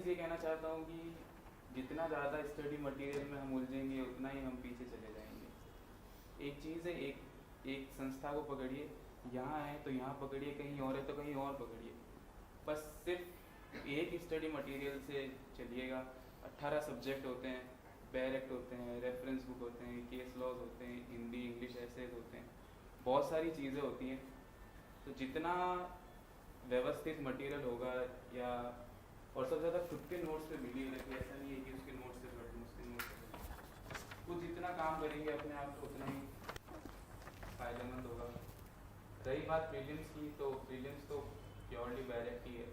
चीज़ ये कहना चाहता हूँ कि जितना ज़्यादा स्टडी मटेरियल में हम उलझेंगे उतना ही हम पीछे चले जाएंगे। एक चीज़ है, एक एक संस्था को पकड़िए, यहाँ है तो यहाँ पकड़िए, कहीं और है तो कहीं और पकड़िए, बस सिर्फ एक स्टडी मटेरियल से चलिएगा। 18 सब्जेक्ट होते हैं, डायरेक्ट होते हैं, रेफरेंस बुक होते हैं, केस लॉज होते हैं, हिंदी इंग्लिश ऐसे होते हैं, बहुत सारी चीज़ें होती हैं। तो जितना व्यवस्थित मटेरियल होगा या और सबसे ज़्यादा खुद के नोट्स पे मिलिएगा कि ऐसा नहीं है कि उसके नोट्स से पढ़ लूँ, उसके नोट्स से पढ़ लूँ। खुद जितना काम करेंगे अपने आप को उतना ही फ़ायदेमंद होगा। रही बात प्रीलिम्स की, तो प्रीलिम्स तो प्योरली डायरेक्ट ही है।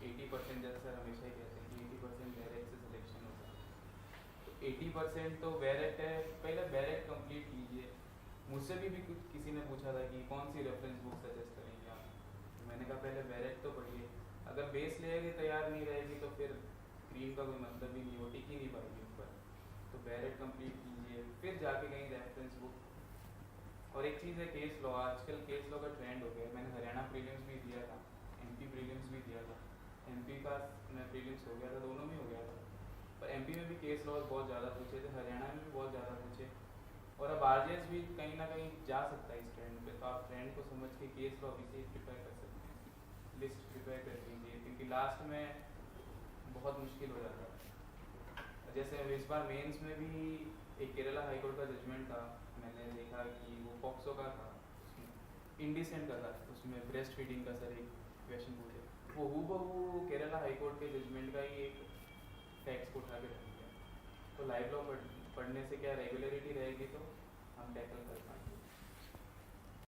80% जैसे सर हमेशा ही कहते हैं कि 80% डायरेक्ट से सिलेक्शन होगा, तो 80% तो डायरेक्ट है। पहले डायरेक्ट कंप्लीट कीजिए। मुझसे भी कुछ किसी ने पूछा था कि कौन सी रेफरेंस बुक सजेस्ट करेंगे आप, तो मैंने कहा पहले डायरेक्ट तो पढ़िए। अगर बेस लेयर तैयार नहीं रहेगी तो फिर क्रीम का कोई मतलब ही नहीं, वो टिक ही नहीं पाएगी ऊपर। तो डायरेक्ट कंप्लीट कीजिए, फिर जाके कहीं रेफरेंस बुक। और एक चीज़ है केस लॉ, आजकल केस लॉ का ट्रेंड हो गया है। मैंने हरियाणा प्रीलिम्स भी दिया था, एमपी प्रीलिम्स भी दिया था। एमपी का मैं प्रीलिम्स हो गया था, दोनों में हो गया था। पर एमपी में भी केस लॉ बहुत ज़्यादा पूछे थे, हरियाणा में भी बहुत ज़्यादा पूछे। और अब आरजेएस भी कहीं ना कहीं जा सकता है इस ट्रेंड पे, तो आप ट्रेंड को समझ के केस लॉ भी से प्रिपेयर कर सकते हैं। लिस्ट प्रिपेयर कर लीजिए, क्योंकि लास्ट में बहुत मुश्किल हो जाता है। जैसे इस बार मेंस में भी एक केरला हाई कोर्ट का जजमेंट था, मैंने देखा कि वो पॉक्सो का था, उसमें इंडिसेंट का था, उसमें ब्रेस्ट फीडिंग का सर एक क्वेश्चन पूछे, वो हूबहू केरला हाई कोर्ट के जजमेंट का ही एक फैक्ट्स को उठा के रख दिया। तो लाइव लॉ पढ़ने से क्या रेगुलरिटी रहेगी तो हम टैकल कर पाएंगे।